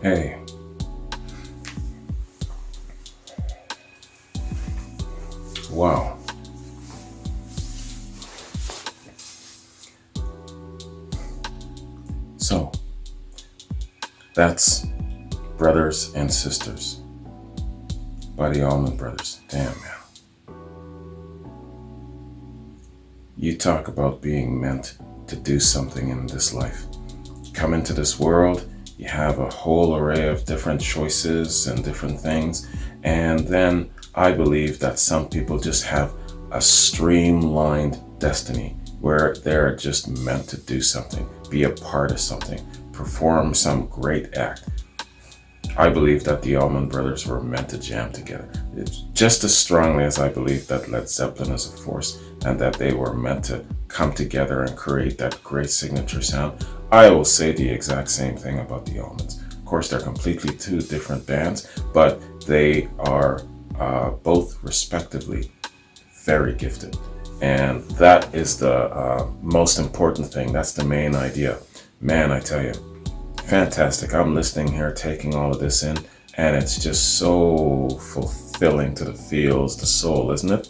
Hey, wow. So, that's Brothers and Sisters by the Allman Brothers. Damn, man. You talk about being meant to do something in this life. You come into this world, you have a whole array of different choices and different things, and then I believe that some people just have a streamlined destiny where they're just meant to do something, be a part of something, perform some great act. I believe that the Allman Brothers were meant to jam together. It's just as strongly as I believe that Led Zeppelin is a force and that they were meant to come together and create that great signature sound. I will say the exact same thing about the Allmans. Of course, they're completely two different bands, but they are both respectively very gifted. And that is the most important thing. That's the main idea. Man, I tell you, fantastic. I'm listening here, taking all of this in, and it's just so fulfilling to the feels, the soul, isn't it?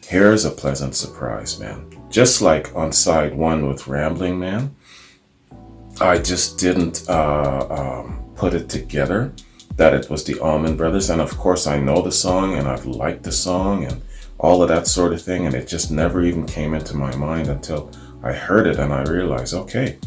Here's a pleasant surprise, man. Just like on side one with Rambling Man, I just didn't put it together that it was the Allman Brothers. And of course, I know the song and I've liked the song and all of that sort of thing. And it just never even came into my mind until I heard it and I realized, okay,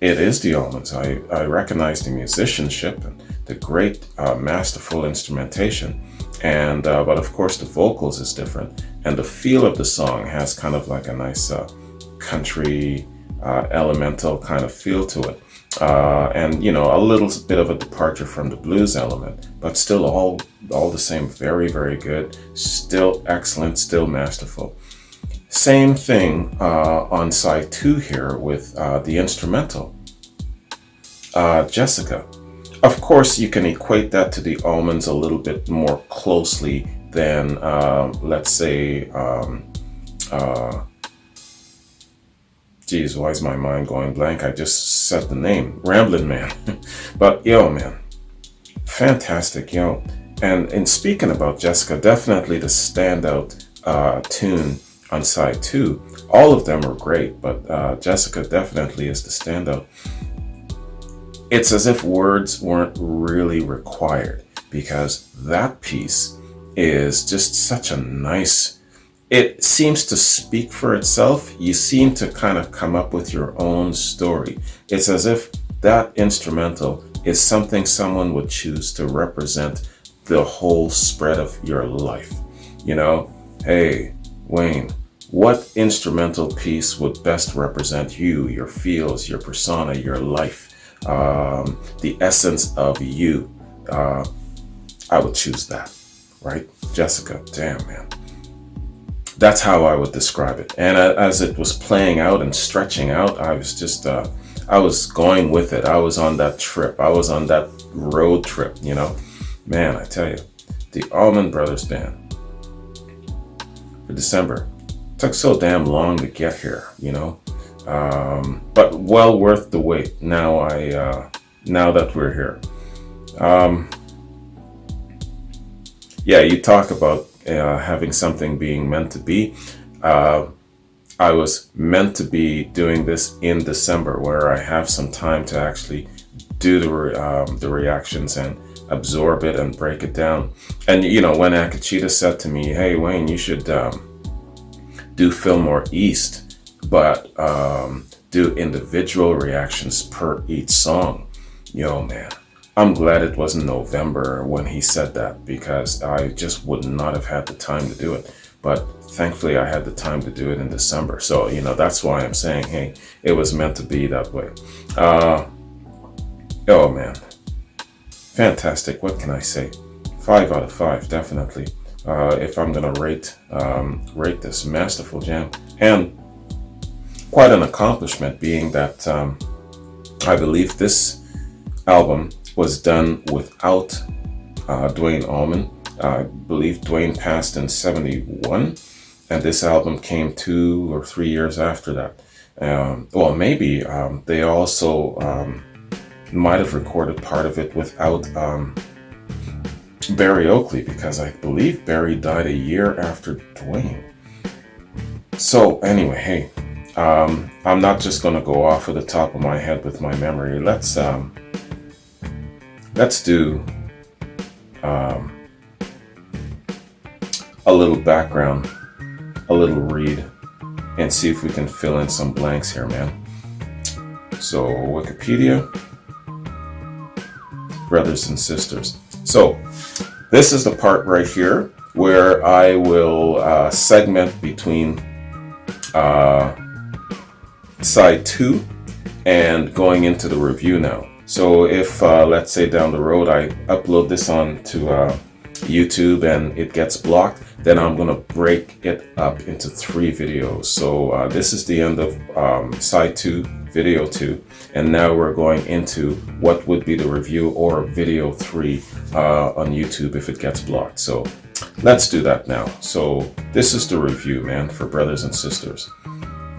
it is the Allmans. I recognize the musicianship and the great masterful instrumentation. And but of course the vocals is different. And the feel of the song has kind of like a nice country elemental kind of feel to it. And you know, a little bit of a departure from the blues element, but still all the same, very, very good, still excellent, still masterful. Same thing on side two here with the instrumental, Jessica. Of course, you can equate that to the Allmans a little bit more closely than, let's say, geez, why is my mind going blank? I just said the name, Ramblin' Man. But yo, man, fantastic, yo. And in speaking about Jessica, definitely the standout tune on side two. All of them are great, but Jessica definitely is the standout. It's as if words weren't really required because that piece is just such a nice, it seems to speak for itself. You seem to kind of come up with your own story. It's as if that instrumental is something someone would choose to represent the whole spread of your life. You know, hey, Wayne, what instrumental piece would best represent you, your feels, your persona, your life, the essence of you? I would choose that, right? Jessica, damn, man. That's how I would describe it. And as it was playing out and stretching out, I was just, I was going with it. I was on that trip. I was on that road trip, you know. Man, I tell you, the Allman Brothers Band for December took so damn long to get here, you know. But well worth the wait. Now now that we're here. Yeah, you talk about having something being meant to be. I was meant to be doing this in December, where I have some time to actually do the reactions and absorb it and break it down. And you know, when Akachita said to me, "Hey Wayne, you should do Fillmore East, but do individual reactions per each song," yo, man, I'm glad it wasn't November when he said that, because I just would not have had the time to do it. But thankfully I had the time to do it in December. So, you know, that's why I'm saying, hey, it was meant to be that way. Oh man, fantastic. What can I say? 5 out of 5, definitely. If I'm gonna rate this masterful jam, and quite an accomplishment, being that I believe this album was done without Duane Allman. I believe Duane passed in 71, and this album came 2 or 3 years after that. Well, maybe they also might have recorded part of it without Barry Oakley, because I believe Barry died a year after Duane. So anyway, hey, I'm not just going to go off of the top of my head with my memory. Let's do a little background, a little read, and see if we can fill in some blanks here, man. So Wikipedia, brothers and sisters. So this is the part right here where I will segment between side 2 and going into the review now. So if let's say down the road I upload this on to YouTube and it gets blocked, then I'm going to break it up into 3 videos. So this is the end of side 2, video 2, and now we're going into what would be the review or video 3 on YouTube if it gets blocked. So let's do that now. So this is the review, man, for Brothers and Sisters.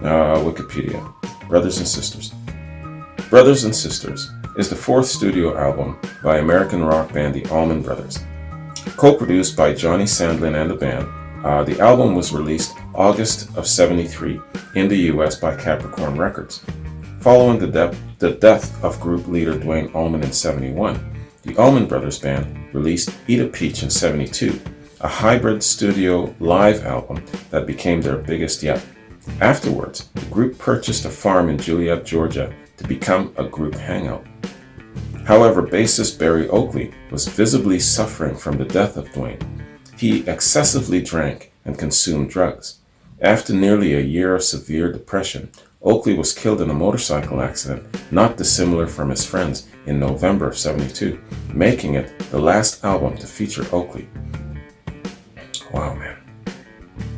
Wikipedia, Brothers and Sisters. Brothers and Sisters is the 4th studio album by American rock band the Allman Brothers. Co-produced by Johnny Sandlin and the band, the album was released August of '73 in the US by Capricorn Records. Following the death of group leader Duane Allman in '71, the Allman Brothers band released Eat a Peach in '72, a hybrid studio live album that became their biggest yet. Afterwards, the group purchased a farm in Juliet, Georgia to become a group hangout. However, bassist Barry Oakley was visibly suffering from the death of Duane. He excessively drank and consumed drugs. After nearly a year of severe depression, Oakley was killed in a motorcycle accident not dissimilar from his friends in November of '72, making it the last album to feature Oakley. Wow, man.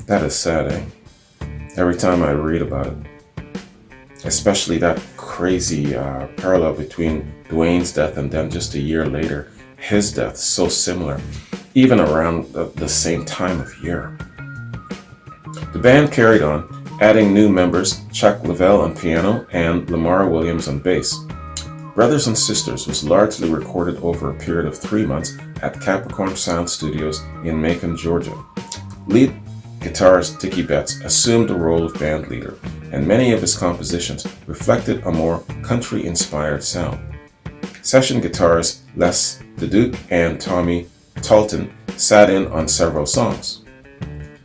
That is sad, eh? Every time I read about it. Especially that crazy parallel between Duane's death and then just a year later, his death, so similar, even around the same time of year. The band carried on, adding new members Chuck Leavell on piano and Lamar Williams on bass. Brothers and Sisters was largely recorded over a period of 3 months at Capricorn Sound Studios in Macon, Georgia. Lead guitarist Dickie Betts assumed the role of band leader, and many of his compositions reflected a more country-inspired sound. Session guitarists Les DeDuke and Tommy Talton sat in on several songs.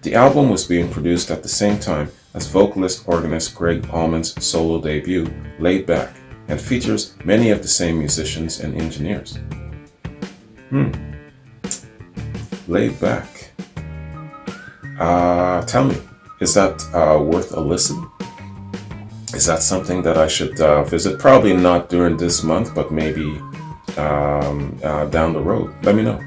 The album was being produced at the same time as vocalist-organist Greg Allman's solo debut, Laid Back, and features many of the same musicians and engineers. Laid Back. Tell me, is that worth a listen? Is that something that I should visit? Probably not during this month, but maybe down the road. Let me know.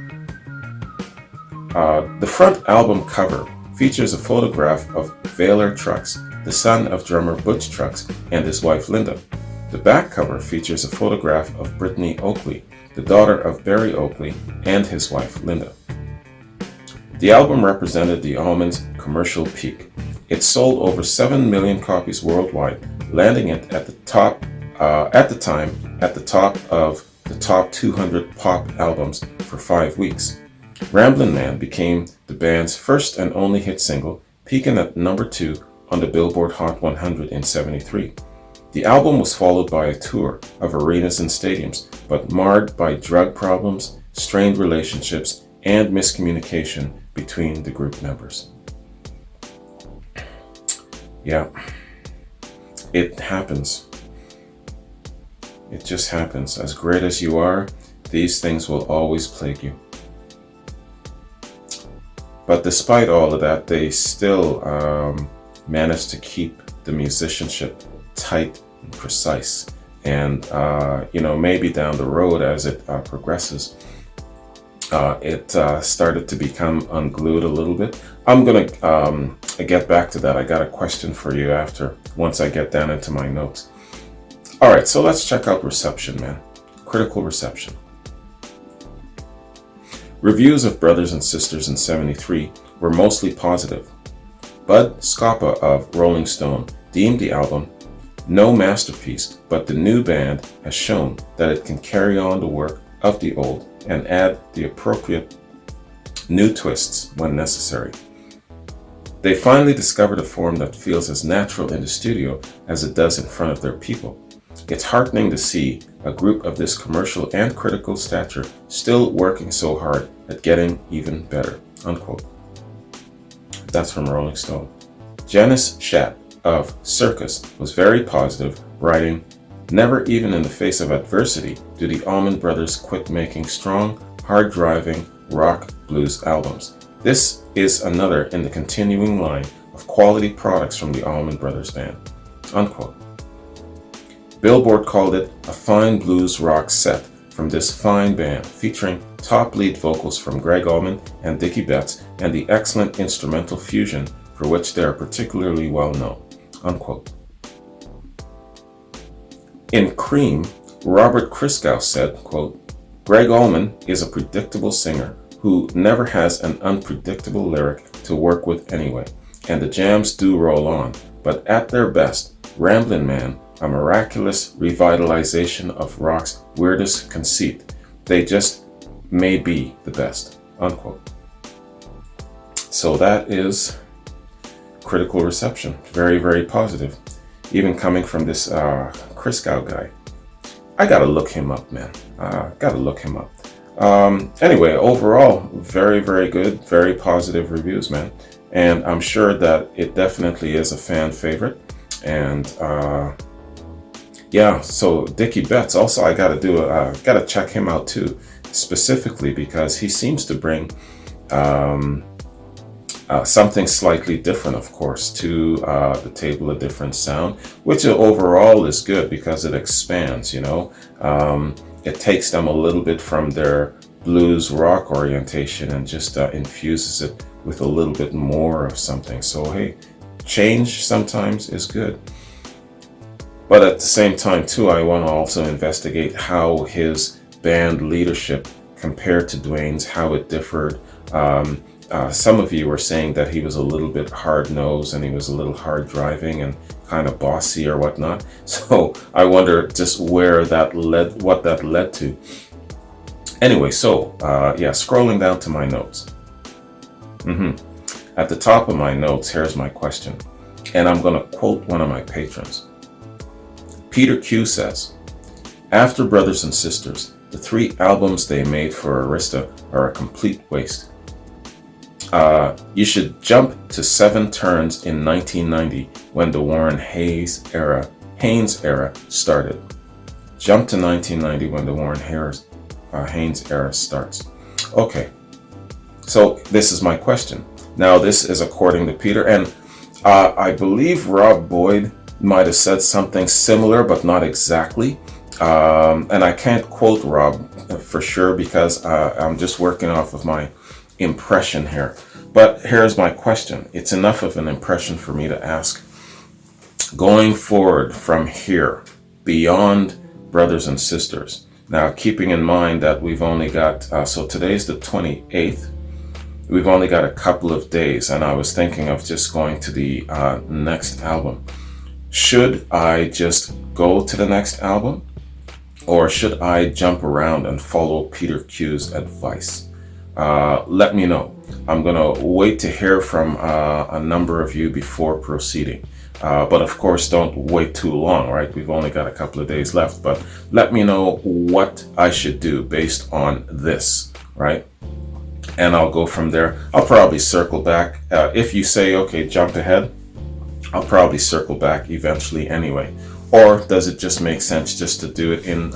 The front album cover features a photograph of Valer Trucks, the son of drummer Butch Trucks, and his wife Linda. The back cover features a photograph of Brittany Oakley, the daughter of Barry Oakley, and his wife Linda. The album represented the Allmans' commercial peak. It sold over 7 million copies worldwide, landing it at the top of the top 200 pop albums for 5 weeks. Ramblin' Man became the band's first and only hit single, peaking at number 2 on the Billboard Hot 100 in '73. The album was followed by a tour of arenas and stadiums, but marred by drug problems, strained relationships, and miscommunication between the group members. Yeah, it happens. It just happens. As great as you are, these things will always plague you. But despite all of that, they still managed to keep the musicianship tight and precise. And, maybe down the road as it progresses, it started to become unglued a little bit. I'm going to get back to that. I got a question for you once I get down into my notes. All right, so let's check out reception, man. Critical reception. Reviews of Brothers and Sisters in '73 were mostly positive. Bud Scopa of Rolling Stone deemed the album No masterpiece, but the new band has shown that it can carry on the work of the old and add the appropriate new twists when necessary. They finally discovered a form that feels as natural in the studio as it does in front of their people. It's heartening to see a group of this commercial and critical stature still working so hard at getting even better." Unquote. That's from Rolling Stone. Janice Schatt of Circus was very positive, writing, "Never even in the face of adversity do the Allman Brothers quit making strong, hard-driving rock blues albums. This is another in the continuing line of quality products from the Allman Brothers Band." Unquote. Billboard called it a fine blues rock set from this fine band, featuring top lead vocals from Gregg Allman and Dickie Betts and the excellent instrumental fusion for which they are particularly well known. Unquote. In Cream, Robert Christgau said, quote, "Gregg Allman is a predictable singer who never has an unpredictable lyric to work with anyway, and the jams do roll on, but at their best, Ramblin' Man, a miraculous revitalization of rock's weirdest conceit. They just may be the best." Unquote. So that is critical reception. Very, very positive. Even coming from this Christgau guy. I gotta look him up, man. Gotta look him up. Anyway, overall, very, very good. Very positive reviews, man. And I'm sure that it definitely is a fan favorite. And yeah, so Dickie Betts, also I gotta check him out too, specifically because he seems to bring something slightly different, of course, to the table, a different sound, which overall is good because it expands, it takes them a little bit from their blues rock orientation and just infuses it with a little bit more of something. So hey, change sometimes is good. But at the same time too, I want to also investigate how his band leadership compared to Dwayne's, how it differed. Some of you were saying that he was a little bit hard-nosed and he was a little hard driving and kind of bossy or whatnot. So I wonder just what that led to. Anyway, so yeah, scrolling down to my notes. At the top of my notes, here's my question. And I'm going to quote one of my patrons. Peter Q says, "After Brothers and Sisters, the 3 albums they made for Arista are a complete waste. You should jump to 7 Turns in 1990 when the Warren Haynes era started. Jump to 1990 when the Warren Haynes era starts." Okay, so this is my question. Now this is according to Peter, and I believe Rob Boyd might have said something similar, but not exactly. And I can't quote Rob for sure because I'm just working off of my impression here. But here's my question. It's enough of an impression for me to ask. Going forward from here, beyond Brothers and Sisters, now keeping in mind that we've only got, so today's the 28th, we've only got a couple of days, and I was thinking of just going to the next album. Should I just go to the next album? Or should I jump around and follow Peter Q's advice? Let me know. I'm going to wait to hear from a number of you before proceeding. But of course, don't wait too long, right? We've only got a couple of days left. But let me know what I should do based on this, right? And I'll go from there. I'll probably circle back. If you say, okay, jump ahead, I'll probably circle back eventually anyway. Or does it just make sense just to do it in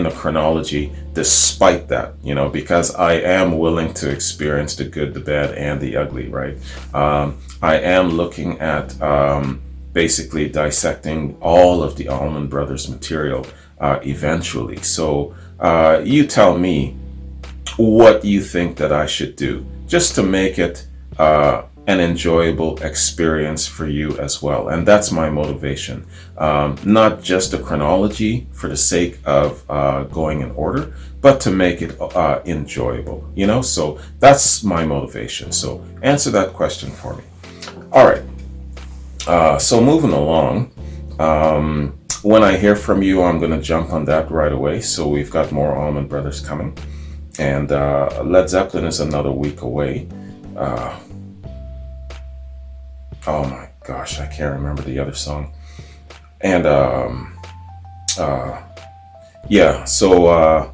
a chronology despite that, because I am willing to experience the good, the bad, and the ugly, right? I am looking at basically dissecting all of the Allman Brothers material eventually. So you tell me what you think that I should do just to make it an enjoyable experience for you as well. And that's my motivation. Not just a chronology for the sake of going in order, but to make it enjoyable, So that's my motivation. So answer that question for me. All right. So moving along, when I hear from you, I'm going to jump on that right away. So we've got more Allman Brothers coming. And Led Zeppelin is another week away. Oh my gosh, I can't remember the other song. And yeah, so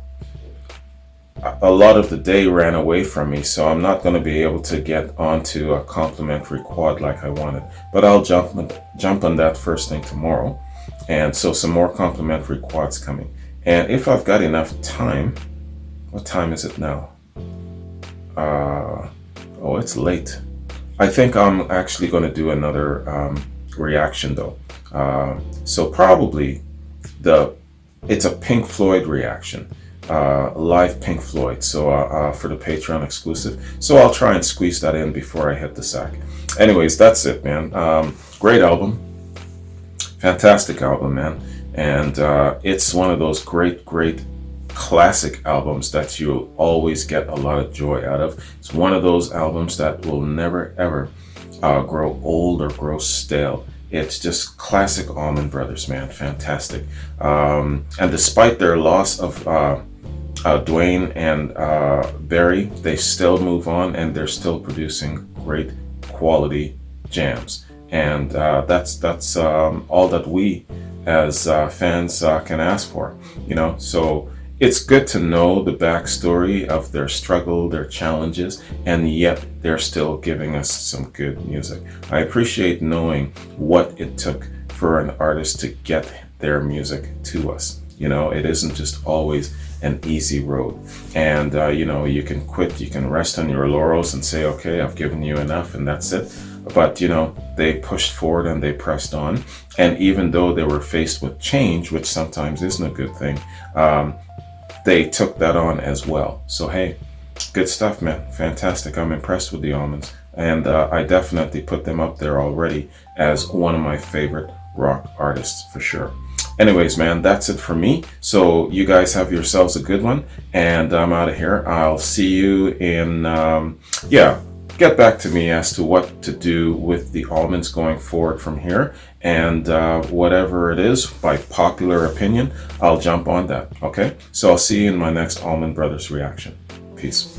a lot of the day ran away from me, so I'm not going to be able to get onto a complimentary quad like I wanted. But I'll jump on that first thing tomorrow. And so some more complimentary quads coming. And if I've got enough time, what time is it now? Oh, it's late. I think I'm actually going to do another reaction though. So probably it's a Pink Floyd reaction. Live Pink Floyd, so for the Patreon exclusive. So I'll try and squeeze that in before I hit the sack. Anyways, that's it, man. Great album. Fantastic album, man. And it's one of those great classic albums that you'll always get a lot of joy out of. It's one of those albums that will never ever grow old or grow stale. It's just classic Allman Brothers, man. Fantastic. And despite their loss of Dwayne and Barry, they still move on and they're still producing great quality jams. And that's all that we as fans can ask for, you know. So it's good to know the backstory of their struggle, their challenges, and yet they're still giving us some good music. I appreciate knowing what it took for an artist to get their music to us. You know, it isn't just always an easy road. And, you know, you can quit, you can rest on your laurels and say, okay, I've given you enough and that's it. But, you know, they pushed forward and they pressed on. And even though they were faced with change, which sometimes isn't a good thing, they took that on as well. So, hey, good stuff, man. Fantastic. I'm impressed with the Allmans. And I definitely put them up there already as one of my favorite rock artists for sure. Anyways, man, that's it for me. So you guys have yourselves a good one. And I'm out of here. I'll see you in, get back to me as to what to do with the Allmans going forward from here. And whatever it is, by popular opinion, I'll jump on that. Okay? So I'll see you in my next Allman Brothers reaction. Peace.